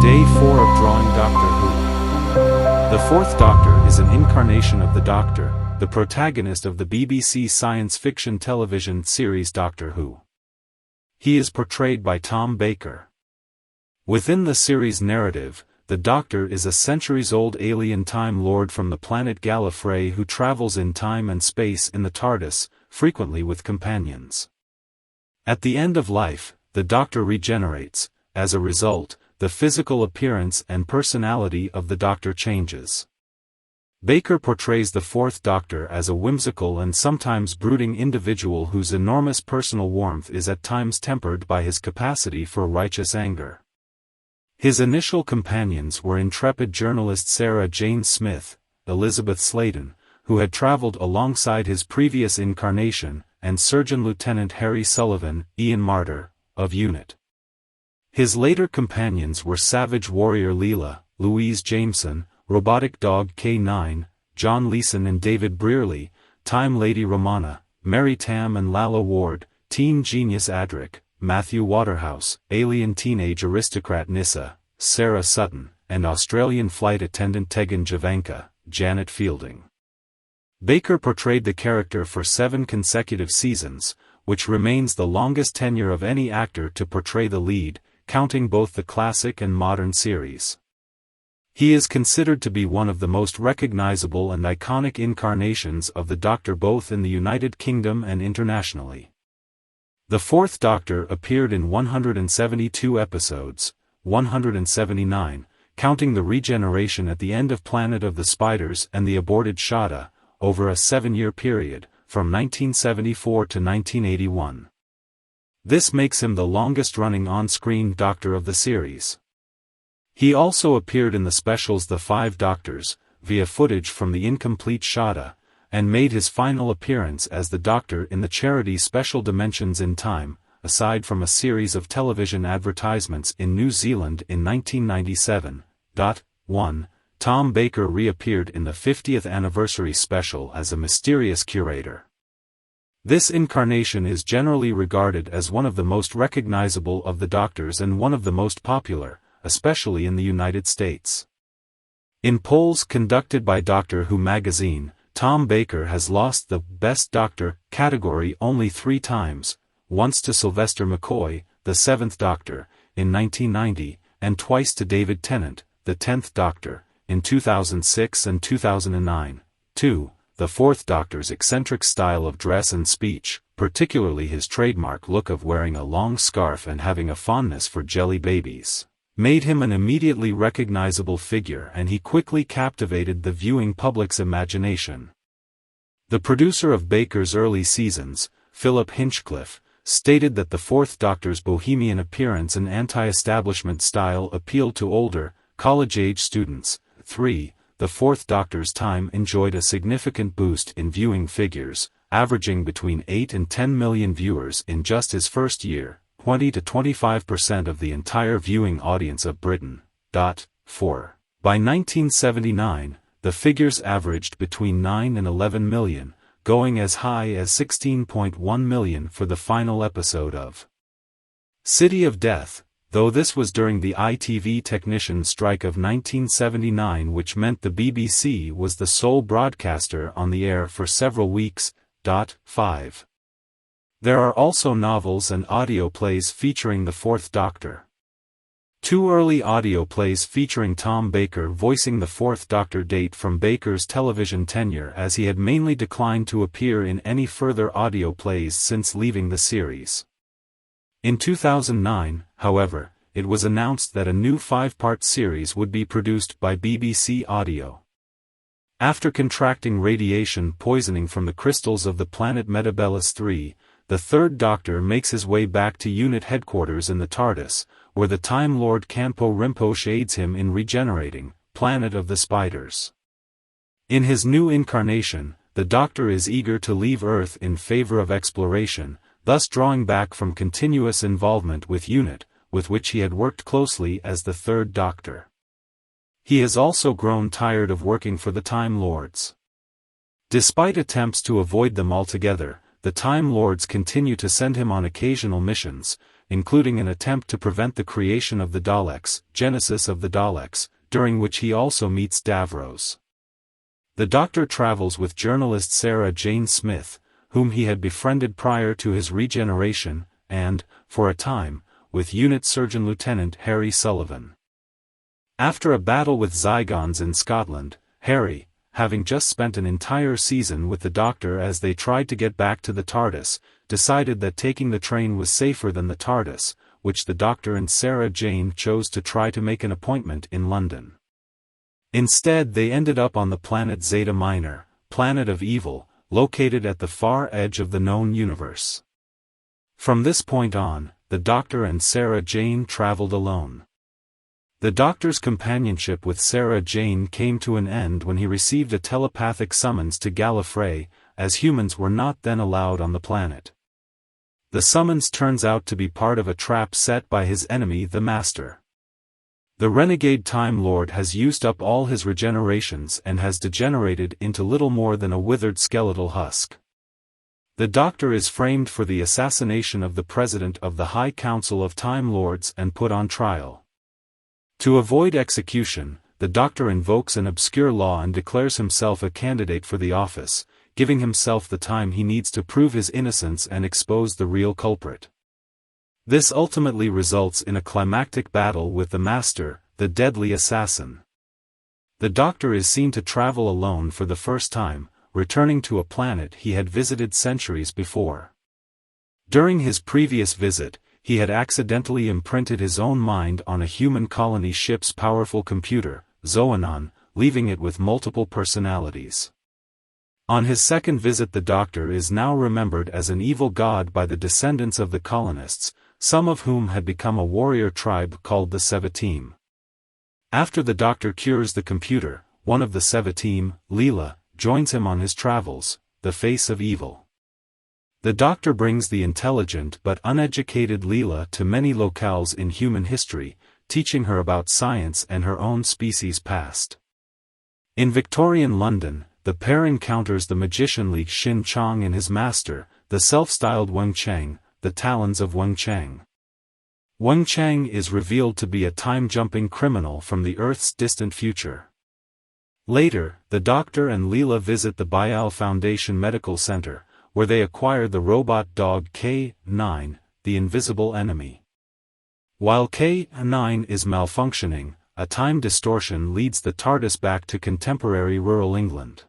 Day 4 of Drawing Doctor Who. The Fourth Doctor is an incarnation of the Doctor, the protagonist of the BBC science fiction television series Doctor Who. He is portrayed by TomBaker. Within the series narrative, the Doctor is a centuries-old alien Time Lord from the planet Gallifrey who travels in time and space in the TARDIS, frequently with companions. At the end of life, the Doctor regenerates. As a result, the physical appearance and personality of the Doctor changes. Baker portrays the Fourth Doctor as a whimsical and sometimes brooding individual whose enormous personal warmth is at times tempered by his capacity for righteous anger. His initial companions were intrepid journalist Sarah Jane Smith, Elizabeth Sladen, who had traveled alongside his previous incarnation, and Surgeon Lieutenant Harry Sullivan, Ian Martyr, of UNIT. His later companions were Savage Warrior Leela, Louise Jameson, Robotic Dog K9, John Leeson and David Brearley, Time Lady Romana, Mary Tam and Lalla Ward, Teen Genius Adric, Matthew Waterhouse, Alien Teenage Aristocrat Nissa, Sarah Sutton, and Australian Flight Attendant Tegan Javanka, Janet Fielding. Baker portrayed the character for 7 consecutive seasons, which remains the longest tenure of any actor to portray the lead, counting both the classic and modern series. He is considered to be one of the most recognizable and iconic incarnations of the Doctor both in the United Kingdom and internationally. The Fourth Doctor appeared in 172 episodes, 179, counting the regeneration at the end of Planet of the Spiders and the aborted Shada, over a 7-year period, from 1974 to 1981. This makes him the longest-running on-screen Doctor of the series. He also appeared in the specials The Five Doctors, via footage from the incomplete Shada, and made his final appearance as the Doctor in the charity Special Dimensions in Time, aside from a series of television advertisements in New Zealand in 1997. 1. TomBaker reappeared in the 50th anniversary special as a mysterious curator. This incarnation is generally regarded as one of the most recognizable of the Doctors and one of the most popular, especially in the United States. In polls conducted by Doctor Who magazine, TomBaker has lost the Best Doctor category only 3 times, once to Sylvester McCoy, the Seventh Doctor, in 1990, and twice to David Tennant, the 10th Doctor, in 2006 and 2009. 2. The Fourth Doctor's eccentric style of dress and speech, particularly his trademark look of wearing a long scarf and having a fondness for jelly babies, made him an immediately recognizable figure, and he quickly captivated the viewing public's imagination. The producer of Baker's early seasons, Philip Hinchcliffe, stated that the Fourth Doctor's bohemian appearance and anti-establishment style appealed to older, college-age students. 3. The Fourth Doctor's time enjoyed a significant boost in viewing figures, averaging between 8 and 10 million viewers in just his first year, 20 to 25% of the entire viewing audience of Britain. 4. By 1979, the figures averaged between 9 and 11 million, going as high as 16.1 million for the final episode of City of Death, though this was during the ITV technician strike of 1979, which meant the BBC was the sole broadcaster on the air for several weeks. 5. There are also novels and audio plays featuring the Fourth Doctor. 2 early audio plays featuring TomBaker voicing the Fourth Doctor date from Baker's television tenure, as he had mainly declined to appear in any further audio plays since leaving the series. In 2009, however, it was announced that a new 5-part series would be produced by BBC Audio. After contracting radiation poisoning from the crystals of the planet Metabellus 3, the Third Doctor makes his way back to UNIT headquarters in the TARDIS, where the Time Lord Kanpo Rinpoche aids him in regenerating, Planet of the Spiders. In his new incarnation, the Doctor is eager to leave Earth in favor of exploration, thus drawing back from continuous involvement with UNIT, with which he had worked closely as the Third Doctor. He has also grown tired of working for the Time Lords. Despite attempts to avoid them altogether, the Time Lords continue to send him on occasional missions, including an attempt to prevent the creation of the Daleks, Genesis of the Daleks, during which he also meets Davros. The Doctor travels with journalist Sarah Jane Smith, whom he had befriended prior to his regeneration, and, for a time, with Unit Surgeon Lieutenant Harry Sullivan. After a battle with Zygons in Scotland, Harry, having just spent an entire season with the Doctor as they tried to get back to the TARDIS, decided that taking the train was safer than the TARDIS, which the Doctor and Sarah Jane chose to try to make an appointment in London. Instead, they ended up on the planet Zeta Minor, planet of evil, located at the far edge of the known universe. From this point on, the Doctor and Sarah Jane traveled alone. The Doctor's companionship with Sarah Jane came to an end when he received a telepathic summons to Gallifrey, as humans were not then allowed on the planet. The summons turns out to be part of a trap set by his enemy the Master. The renegade Time Lord has used up all his regenerations and has degenerated into little more than a withered skeletal husk. The Doctor is framed for the assassination of the President of the High Council of Time Lords and put on trial. To avoid execution, the Doctor invokes an obscure law and declares himself a candidate for the office, giving himself the time he needs to prove his innocence and expose the real culprit. This ultimately results in a climactic battle with the Master, the deadly assassin. The Doctor is seen to travel alone for the first time, returning to a planet he had visited centuries before. During his previous visit, he had accidentally imprinted his own mind on a human colony ship's powerful computer, Zoanon, leaving it with multiple personalities. On his second visit, the Doctor is now remembered as an evil god by the descendants of the colonists, some of whom had become a warrior tribe called the Sevatim. After the Doctor cures the computer, one of the Sevatim, Leela, joins him on his travels, the face of evil. The Doctor brings the intelligent but uneducated Leela to many locales in human history, teaching her about science and her own species' past. In Victorian London, the pair encounters the magician Li Xin Chong and his master, the self-styled Weng Cheng, the talons of Weng Cheng. Weng Cheng is revealed to be a time-jumping criminal from the Earth's distant future. Later, the Doctor and Leela visit the Bayal Foundation Medical Center, where they acquire the robot dog K9, the invisible enemy. While K9 is malfunctioning, a time distortion leads the TARDIS back to contemporary rural England.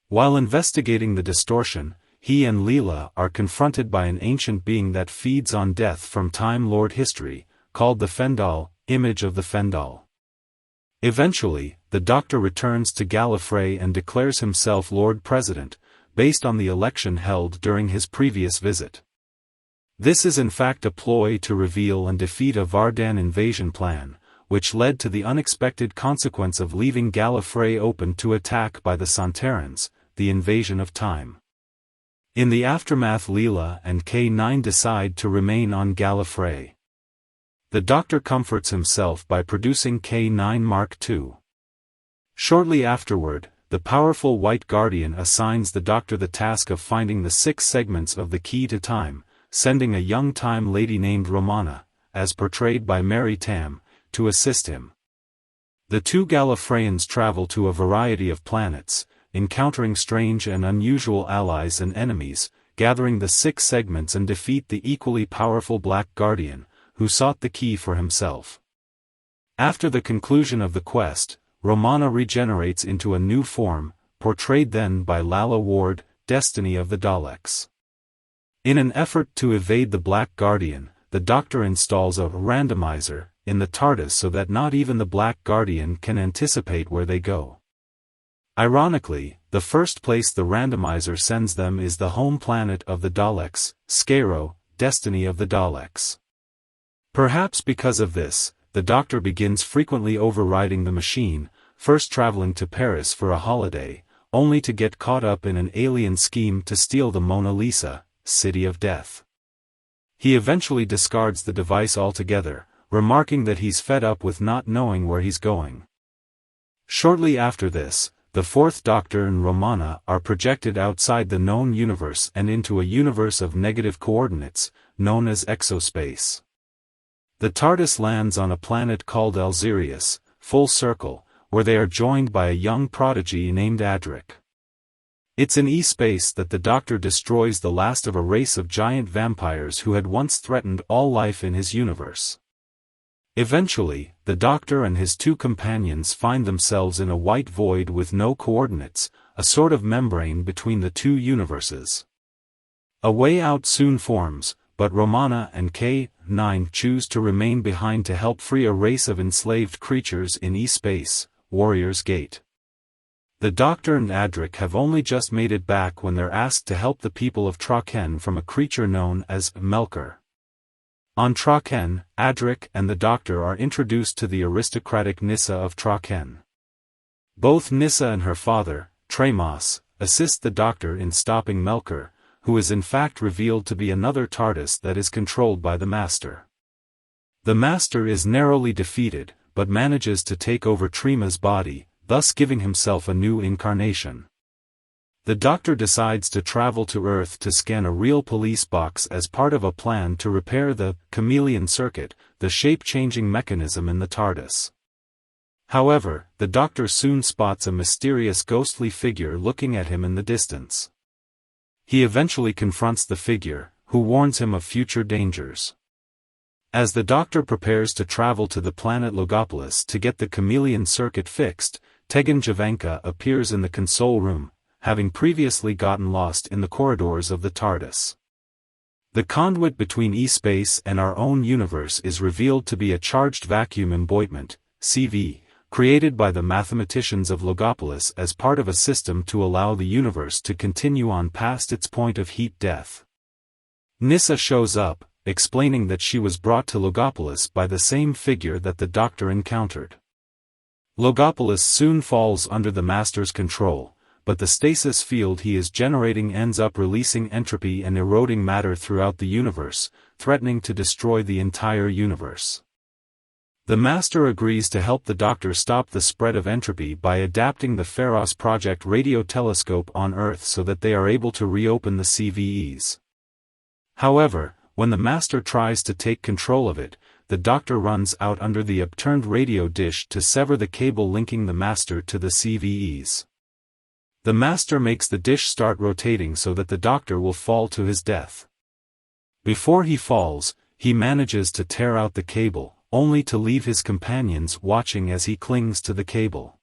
While investigating the distortion, he and Leela are confronted by an ancient being that feeds on death from Time Lord history, called the Fendal, image of the Fendal. Eventually, the Doctor returns to Gallifrey and declares himself Lord President, based on the election held during his previous visit. This is in fact a ploy to reveal and defeat a Vardan invasion plan, which led to the unexpected consequence of leaving Gallifrey open to attack by the Sontarans, the invasion of time. In the aftermath, Leela and K9 decide to remain on Gallifrey. The Doctor comforts himself by producing K9 Mark II. Shortly afterward, the powerful White Guardian assigns the Doctor the task of finding the 6 segments of the key to time, sending a young time lady named Romana, as portrayed by Mary Tam, to assist him. The two Gallifreyans travel to a variety of planets, encountering strange and unusual allies and enemies, gathering the 6 segments and defeat the equally powerful Black Guardian, who sought the key for himself. After the conclusion of the quest, Romana regenerates into a new form, portrayed then by Lalla Ward, Destiny of the Daleks. In an effort to evade the Black Guardian, the Doctor installs a randomizer in the TARDIS so that not even the Black Guardian can anticipate where they go. Ironically, the first place the randomizer sends them is the home planet of the Daleks, Skaro, Destiny of the Daleks. Perhaps because of this, the Doctor begins frequently overriding the machine, first traveling to Paris for a holiday, only to get caught up in an alien scheme to steal the Mona Lisa, City of Death. He eventually discards the device altogether, remarking that he's fed up with not knowing where he's going. Shortly after this, the Fourth Doctor and Romana are projected outside the known universe and into a universe of negative coordinates, known as exospace. The TARDIS lands on a planet called Alzirius, full circle, where they are joined by a young prodigy named Adric. It's in E-space that the Doctor destroys the last of a race of giant vampires who had once threatened all life in his universe. Eventually, the Doctor and his two companions find themselves in a white void with no coordinates, a sort of membrane between the two universes. A way out soon forms, but Romana and K9 choose to remain behind to help free a race of enslaved creatures in E-space, Warrior's Gate. The Doctor and Adric have only just made it back when they're asked to help the people of Traken from a creature known as Melkur. On Traken, Adric and the Doctor are introduced to the aristocratic Nyssa of Traken. Both Nyssa and her father, Tremos, assist the Doctor in stopping Melkur, who is in fact revealed to be another TARDIS that is controlled by the Master. The Master is narrowly defeated, but manages to take over Trema's body, thus giving himself a new incarnation. The Doctor decides to travel to Earth to scan a real police box as part of a plan to repair the chameleon circuit, the shape-changing mechanism in the TARDIS. However, the Doctor soon spots a mysterious ghostly figure looking at him in the distance. He eventually confronts the figure, who warns him of future dangers. As the Doctor prepares to travel to the planet Logopolis to get the chameleon circuit fixed, Tegan Javanka appears in the console room, having previously gotten lost in the corridors of the TARDIS. The conduit between E-space and our own universe is revealed to be a charged vacuum emboîtment, CV, created by the mathematicians of Logopolis as part of a system to allow the universe to continue on past its point of heat death. Nyssa shows up, explaining that she was brought to Logopolis by the same figure that the Doctor encountered. Logopolis soon falls under the Master's control, but the stasis field he is generating ends up releasing entropy and eroding matter throughout the universe, threatening to destroy the entire universe. The Master agrees to help the Doctor stop the spread of entropy by adapting the Pharos Project radio telescope on Earth so that they are able to reopen the CVEs. However, when the Master tries to take control of it, the Doctor runs out under the upturned radio dish to sever the cable linking the Master to the CVEs. The Master makes the dish start rotating so that the Doctor will fall to his death. Before he falls, he manages to tear out the cable, only to leave his companions watching as he clings to the cable.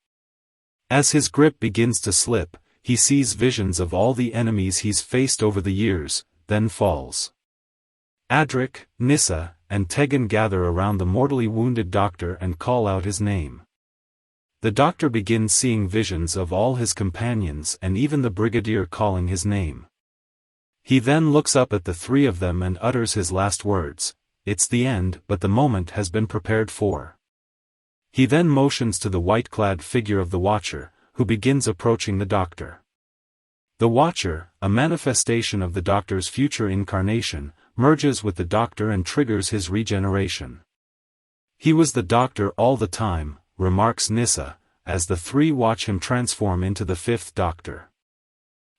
As his grip begins to slip, he sees visions of all the enemies he's faced over the years, then falls. Adric, Nyssa, and Tegan gather around the mortally wounded Doctor and call out his name. The Doctor begins seeing visions of all his companions and even the Brigadier calling his name. He then looks up at the three of them and utters his last words, "It's the end, but the moment has been prepared for." He then motions to the white-clad figure of the Watcher, who begins approaching the Doctor. The Watcher, a manifestation of the Doctor's future incarnation, merges with the Doctor and triggers his regeneration. "He was the Doctor all the time," remarks Nyssa, as the three watch him transform into the Fifth Doctor.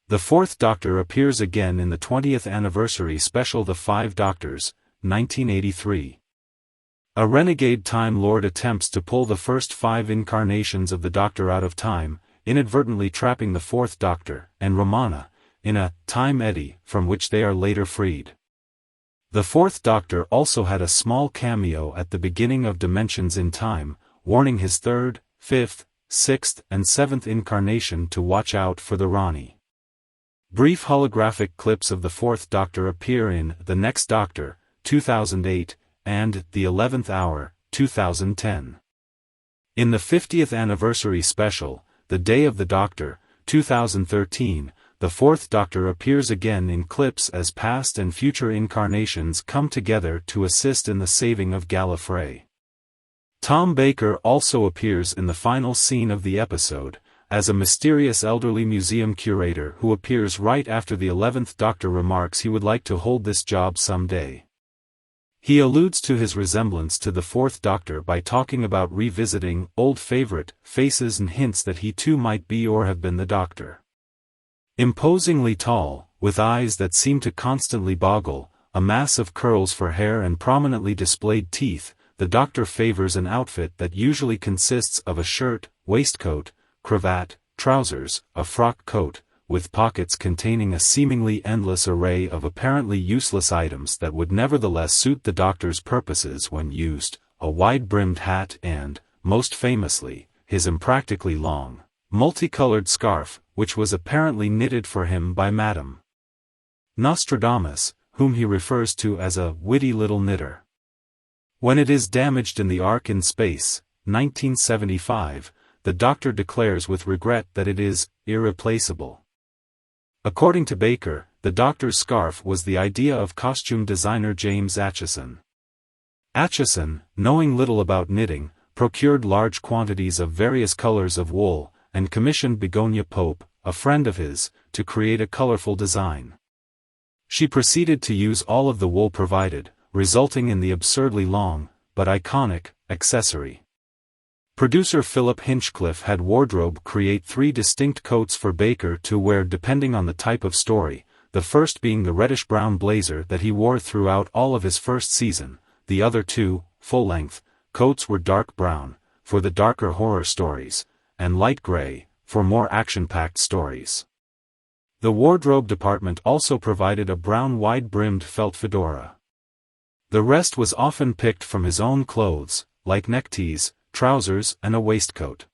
The Fourth Doctor appears again in the 20th anniversary special The Five Doctors, 1983. A renegade Time Lord attempts to pull the first 5 incarnations of the Doctor out of time, inadvertently trapping the Fourth Doctor and Romana in a time eddy from which they are later freed. The Fourth Doctor also had a small cameo at the beginning of Dimensions in Time, warning his 3rd, 5th, 6th and 7th incarnation to watch out for the Rani. Brief holographic clips of the Fourth Doctor appear in The Next Doctor, 2008, and The 11th Hour, 2010. In the 50th anniversary special, The Day of the Doctor, 2013, the Fourth Doctor appears again in clips as past and future incarnations come together to assist in the saving of Gallifrey. TomBaker also appears in the final scene of the episode, as a mysterious elderly museum curator who appears right after the 11th Doctor remarks he would like to hold this job someday. He alludes to his resemblance to the Fourth Doctor by talking about revisiting old favorite faces and hints that he too might be or have been the Doctor. Imposingly tall, with eyes that seem to constantly boggle, a mass of curls for hair and prominently displayed teeth, the Doctor favors an outfit that usually consists of a shirt, waistcoat, cravat, trousers, a frock coat, with pockets containing a seemingly endless array of apparently useless items that would nevertheless suit the Doctor's purposes when used, a wide-brimmed hat and, most famously, his impractically long, multicolored scarf, which was apparently knitted for him by Madame Nostradamus, whom he refers to as a witty little knitter. When it is damaged in the arc in space, 1975, the Doctor declares with regret that it is irreplaceable. According to Baker, the Doctor's scarf was the idea of costume designer James Acheson. Acheson, knowing little about knitting, procured large quantities of various colors of wool, and commissioned Begonia Pope, a friend of his, to create a colorful design. She proceeded to use all of the wool provided, resulting in the absurdly long, but iconic, accessory. Producer Philip Hinchcliffe had wardrobe create 3 distinct coats for Baker to wear depending on the type of story, the first being the reddish-brown blazer that he wore throughout all of his first season, the other 2, full-length, coats were dark brown, for the darker horror stories, and light gray, for more action-packed stories. The wardrobe department also provided a brown wide-brimmed felt fedora. The rest was often picked from his own clothes, like neckties, trousers and a waistcoat.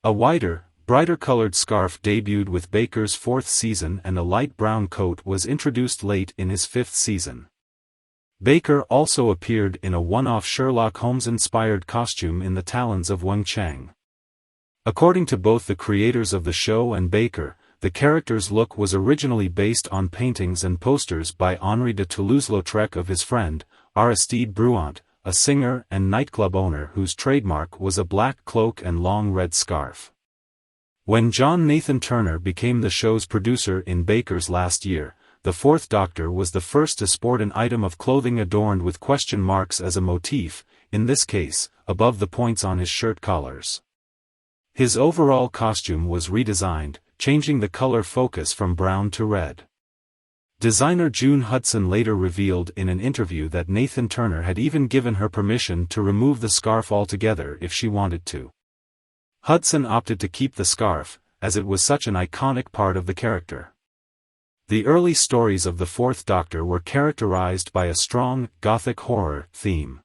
A wider, brighter-colored scarf debuted with Baker's 4th season and a light brown coat was introduced late in his 5th season. Baker also appeared in a one-off Sherlock Holmes-inspired costume in the Talons of Weng Chang. According to both the creators of the show and Baker, the character's look was originally based on paintings and posters by Henri de Toulouse-Lautrec of his friend, Aristide Bruant, a singer and nightclub owner whose trademark was a black cloak and long red scarf. When John Nathan Turner became the show's producer in Baker's last year, the Fourth Doctor was the first to sport an item of clothing adorned with question marks as a motif, in this case, above the points on his shirt collars. His overall costume was redesigned, changing the color focus from brown to red. Designer June Hudson later revealed in an interview that Nathan Turner had even given her permission to remove the scarf altogether if she wanted to. Hudson opted to keep the scarf, as it was such an iconic part of the character. The early stories of the Fourth Doctor were characterized by a strong, gothic horror theme.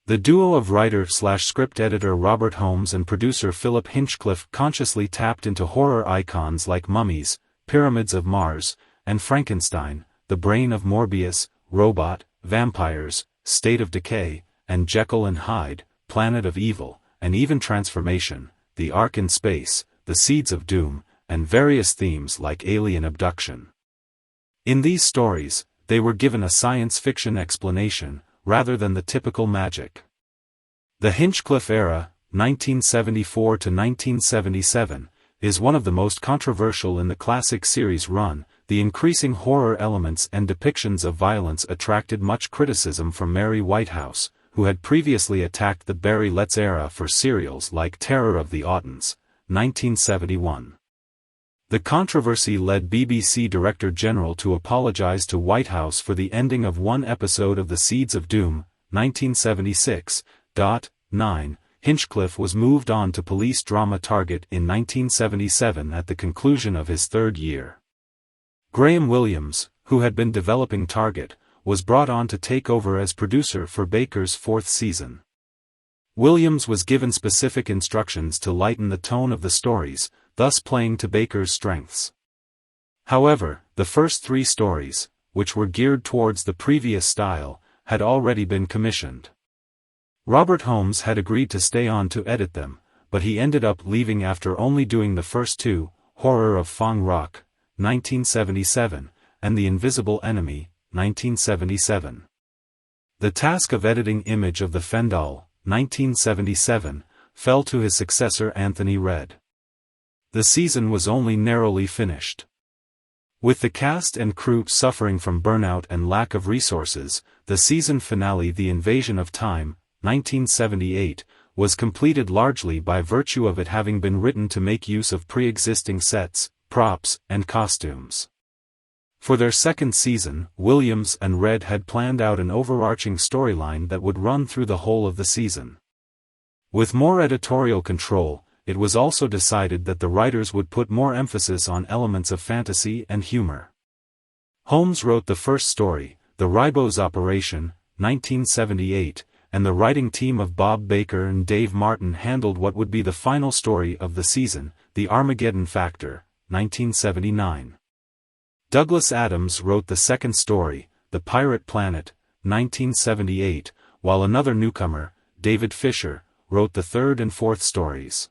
The duo of writer/script editor Robert Holmes and producer Philip Hinchcliffe consciously tapped into horror icons like mummies, Pyramids of Mars, and Frankenstein, the brain of Morbius, Robot, Vampires, State of Decay, and Jekyll and Hyde, Planet of Evil, and even Transformation, The Ark in Space, The Seeds of Doom, and various themes like alien abduction. In these stories, they were given a science fiction explanation, rather than the typical magic. The Hinchcliffe era, 1974 to 1977, is one of the most controversial in the classic series run. The increasing horror elements and depictions of violence attracted much criticism from Mary Whitehouse, who had previously attacked the Barry Letts era for serials like Terror of the Aughts, 1971. The controversy led BBC Director General to apologize to Whitehouse for the ending of one episode of The Seeds of Doom, 1976. 9. Hinchcliffe was moved on to police drama Target in 1977 at the conclusion of his 3rd year. Graham Williams, who had been developing Target, was brought on to take over as producer for Baker's 4th season. Williams was given specific instructions to lighten the tone of the stories, thus playing to Baker's strengths. However, the first 3 stories, which were geared towards the previous style, had already been commissioned. Robert Holmes had agreed to stay on to edit them, but he ended up leaving after only doing the first 2, Horror of Fong Rock, 1977, and The Invisible Enemy, 1977. The task of editing Image of the Fendal, 1977, fell to his successor Anthony Red. The season was only narrowly finished. With the cast and crew suffering from burnout and lack of resources, the season finale The Invasion of Time, 1978, was completed largely by virtue of it having been written to make use of pre-existing sets, props, and costumes. For their second season, Williams and Red had planned out an overarching storyline that would run through the whole of the season. With more editorial control, it was also decided that the writers would put more emphasis on elements of fantasy and humor. Holmes wrote the first story, The Ribose Operation, 1978, and the writing team of Bob Baker and Dave Martin handled what would be the final story of the season, The Armageddon Factor, 1979. Douglas Adams wrote the second story, The Pirate Planet, 1978, while another newcomer, David Fisher, wrote the third and fourth stories.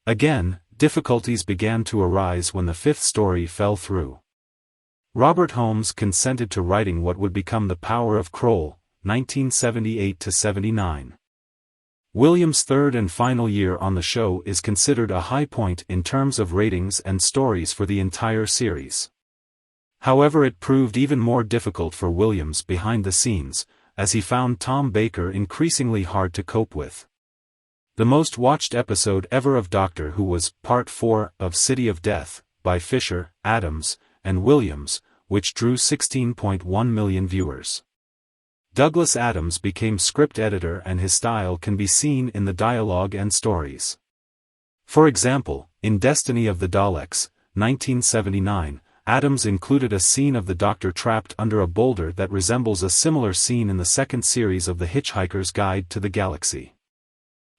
Again, difficulties began to arise when the fifth story fell through. Robert Holmes consented to writing what would become The Power of Kroll, 1978-79. Williams' third and final year on the show is considered a high point in terms of ratings and stories for the entire series. However, it proved even more difficult for Williams behind the scenes, as he found TomBaker increasingly hard to cope with. The most watched episode ever of Doctor Who was Part 4 of City of Death, by Fisher, Adams, and Williams, which drew 16.1 million viewers. Douglas Adams became script editor and his style can be seen in the dialogue and stories. For example, in Destiny of the Daleks, 1979, Adams included a scene of the Doctor trapped under a boulder that resembles a similar scene in the second series of The Hitchhiker's Guide to the Galaxy.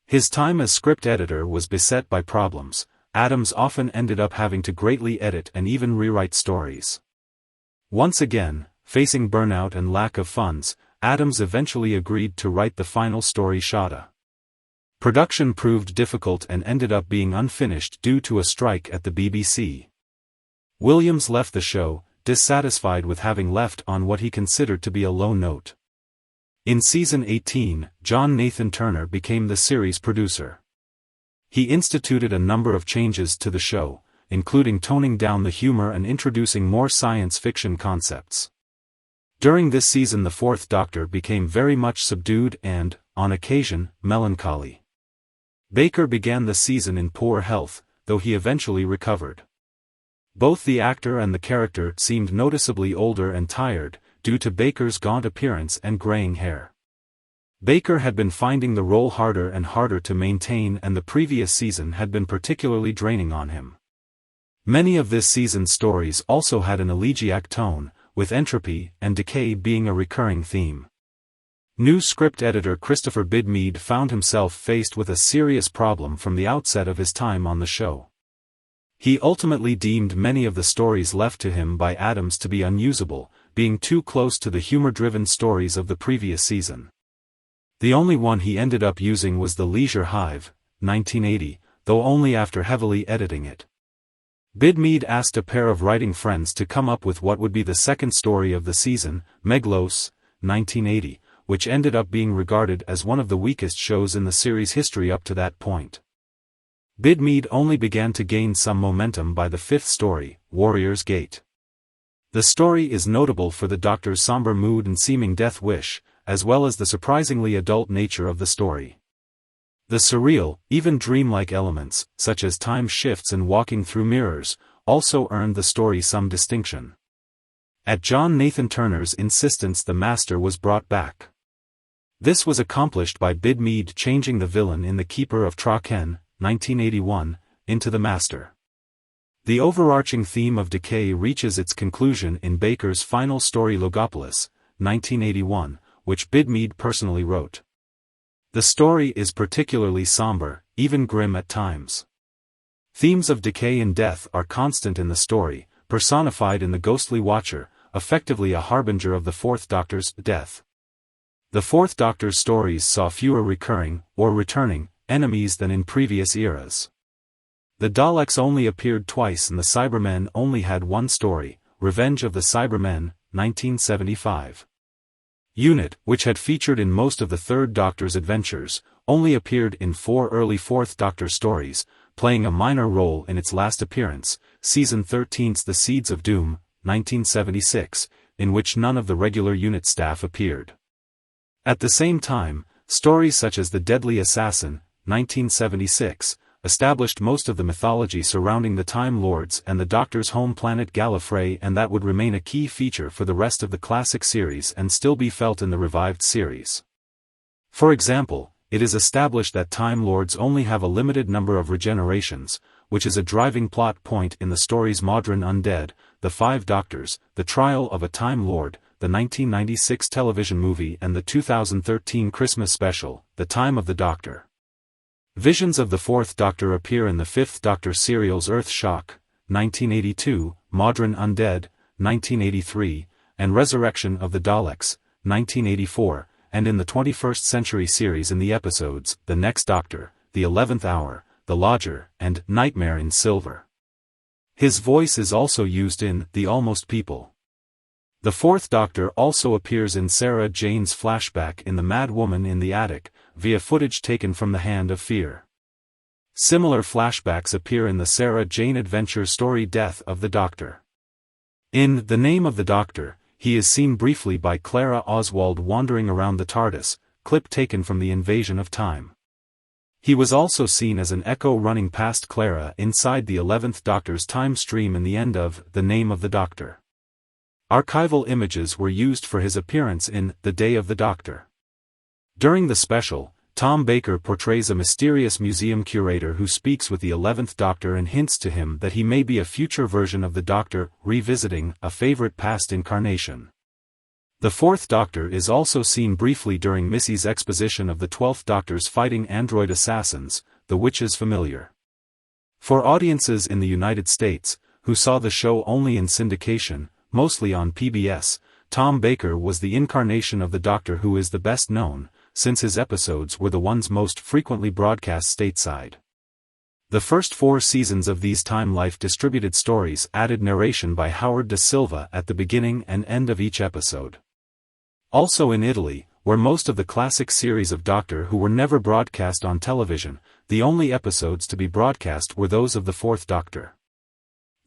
His time as script editor was beset by problems. Adams often ended up having to greatly edit and even rewrite stories. Once again, facing burnout and lack of funds, Adams eventually agreed to write the final story Shada. Production proved difficult and ended up being unfinished due to a strike at the BBC. Williams left the show, dissatisfied with having left on what he considered to be a low note. In season 18, John Nathan Turner became the series producer. He instituted a number of changes to the show, including toning down the humor and introducing more science fiction concepts. During this season the Fourth Doctor became very much subdued and, on occasion, melancholy. Baker began the season in poor health, though he eventually recovered. Both the actor and the character seemed noticeably older and tired, due to Baker's gaunt appearance and graying hair. Baker had been finding the role harder and harder to maintain, and the previous season had been particularly draining on him. Many of this season's stories also had an elegiac tone, with entropy and decay being a recurring theme. New script editor Christopher Bidmead found himself faced with a serious problem from the outset of his time on the show. He ultimately deemed many of the stories left to him by Adams to be unusable, being too close to the humor-driven stories of the previous season. The only one he ended up using was The Leisure Hive, 1980, though only after heavily editing it. Bidmead asked a pair of writing friends to come up with what would be the second story of the season, Meglos, 1980, which ended up being regarded as one of the weakest shows in the series' history up to that point. Bidmead only began to gain some momentum by the fifth story, Warrior's Gate. The story is notable for the Doctor's somber mood and seeming death wish, as well as the surprisingly adult nature of the story. The surreal, even dreamlike elements, such as time shifts and walking through mirrors, also earned the story some distinction. At John Nathan Turner's insistence the Master was brought back. This was accomplished by Bidmead changing the villain in The Keeper of Traken, 1981, into the Master. The overarching theme of decay reaches its conclusion in Baker's final story Logopolis, 1981, which Bidmead personally wrote. The story is particularly somber, even grim at times. Themes of decay and death are constant in the story, personified in the ghostly Watcher, effectively a harbinger of the Fourth Doctor's death. The Fourth Doctor's stories saw fewer recurring, or returning, enemies than in previous eras. The Daleks only appeared twice and the Cybermen only had one story, Revenge of the Cybermen, 1975. Unit, which had featured in most of the Third Doctor's adventures, only appeared in 4 early Fourth Doctor stories, playing a minor role in its last appearance, Season 13's The Seeds of Doom, 1976, in which none of the regular unit staff appeared. At the same time, stories such as The Deadly Assassin, 1976, established most of the mythology surrounding the Time Lords and the Doctor's home planet Gallifrey, and that would remain a key feature for the rest of the classic series and still be felt in the revived series. For example, it is established that Time Lords only have a limited number of regenerations, which is a driving plot point in the story's Modern Undead, The Five Doctors, The Trial of a Time Lord, the 1996 television movie and the 2013 Christmas special, The Time of the Doctor. Visions of the Fourth Doctor appear in the Fifth Doctor serials Earth Shock, 1982, Modern Undead, 1983, and Resurrection of the Daleks, 1984, and in the 21st Century series in the episodes The Next Doctor, The 11th Hour, The Lodger, and Nightmare in Silver. His voice is also used in The Almost People. The Fourth Doctor also appears in Sarah Jane's flashback in The Mad Woman in the Attic, via footage taken from The Hand of Fear. Similar flashbacks appear in the Sarah Jane adventure story Death of the Doctor. In The Name of the Doctor, he is seen briefly by Clara Oswald wandering around the TARDIS, clip taken from The Invasion of Time. He was also seen as an echo running past Clara inside the 11th Doctor's time stream in the end of The Name of the Doctor. Archival images were used for his appearance in The Day of the Doctor. During the special, TomBaker portrays a mysterious museum curator who speaks with the 11th Doctor and hints to him that he may be a future version of the Doctor, revisiting a favorite past incarnation. The Fourth Doctor is also seen briefly during Missy's exposition of the 12th Doctor's fighting android assassins, the Witch's Familiar. For audiences in the United States, who saw the show only in syndication, mostly on PBS, TomBaker was the incarnation of the Doctor who is the best known, since his episodes were the ones most frequently broadcast stateside. The first 4 seasons of these Time Life distributed stories added narration by Howard Da Silva at the beginning and end of each episode. Also in Italy, where most of the classic series of Doctor Who were never broadcast on television, the only episodes to be broadcast were those of the Fourth Doctor.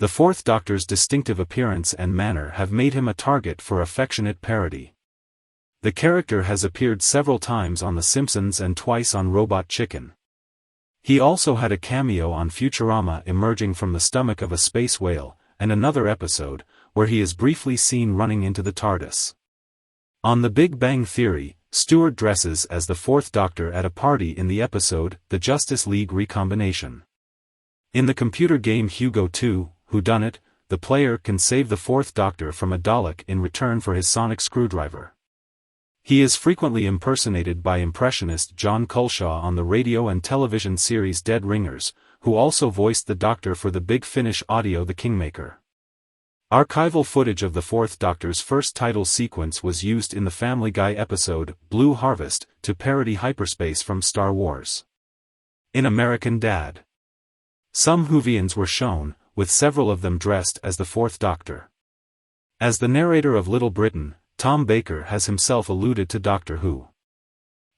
The Fourth Doctor's distinctive appearance and manner have made him a target for affectionate parody. The character has appeared several times on The Simpsons and twice on Robot Chicken. He also had a cameo on Futurama emerging from the stomach of a space whale, and another episode, where he is briefly seen running into the TARDIS. On The Big Bang Theory, Stewart dresses as the Fourth Doctor at a party in the episode The Justice League Recombination. In the computer game Hugo 2, Whodunit, the player can save the Fourth Doctor from a Dalek in return for his sonic screwdriver. He is frequently impersonated by impressionist John Culshaw on the radio and television series Dead Ringers, who also voiced the Doctor for the Big Finish audio The Kingmaker. Archival footage of the Fourth Doctor's first title sequence was used in the Family Guy episode Blue Harvest to parody hyperspace from Star Wars. In American Dad, some Whovians were shown, with several of them dressed as the Fourth Doctor. As the narrator of Little Britain, TomBaker has himself alluded to Doctor Who.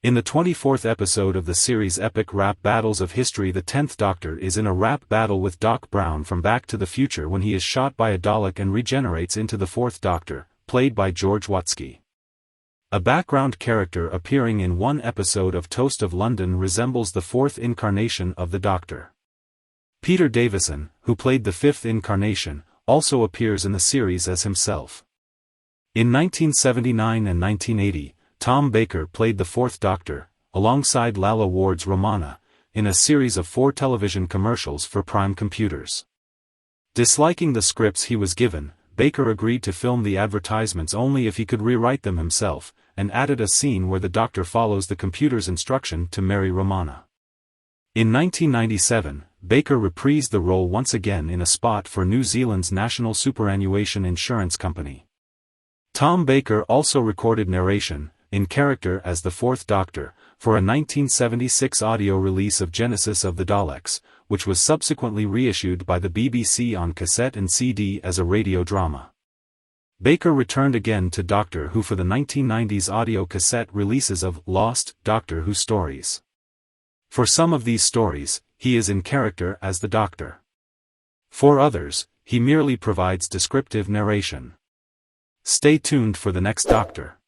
In the 24th episode of the series' epic rap battles of history, the 10th Doctor is in a rap battle with Doc Brown from Back to the Future when he is shot by a Dalek and regenerates into the Fourth Doctor, played by George Watsky. A background character appearing in one episode of Toast of London resembles the fourth incarnation of the Doctor. Peter Davison, who played the fifth incarnation, also appears in the series as himself. In 1979 and 1980, TomBaker played the Fourth Doctor, alongside Lalla Ward's Romana, in a series of 4 television commercials for Prime Computers. Disliking the scripts he was given, Baker agreed to film the advertisements only if he could rewrite them himself, and added a scene where the Doctor follows the computer's instruction to marry Romana. In 1997, Baker reprised the role once again in a spot for New Zealand's National Superannuation Insurance Company. TomBaker also recorded narration, in character as the Fourth Doctor, for a 1976 audio release of Genesis of the Daleks, which was subsequently reissued by the BBC on cassette and CD as a radio drama. Baker returned again to Doctor Who for the 1990s audio cassette releases of Lost Doctor Who stories. For some of these stories, he is in character as the Doctor. For others, he merely provides descriptive narration. Stay tuned for the next Doctor.